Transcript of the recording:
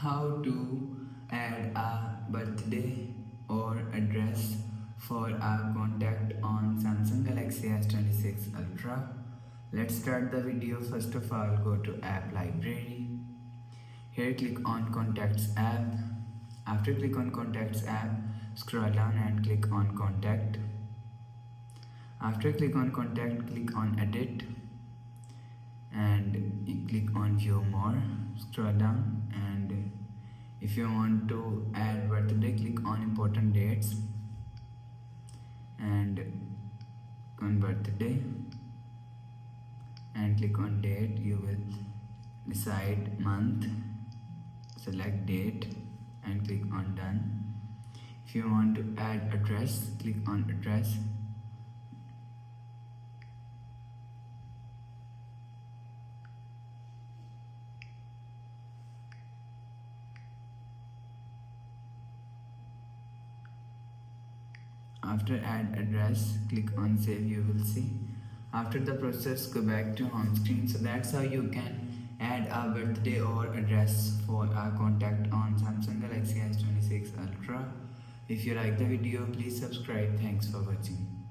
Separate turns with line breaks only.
how to add a birthday or address for a contact on Samsung Galaxy S26 Ultra. Let's start the video. First of all, go to app library. Here click on contacts app. After click on contacts app, scroll down and click on contact. After click on contact, click on edit and click on view more. Scroll down, and if you want to add birthday, click on important dates and on birthday and click on date. You will decide month, select date and click on done. If you want to add address, click on address. After add address, click on save. You will see. After the process, go back to home screen. So that's how you can add a birthday or address for a contact on Samsung Galaxy S26 Ultra. If you like the video, please subscribe. Thanks for watching.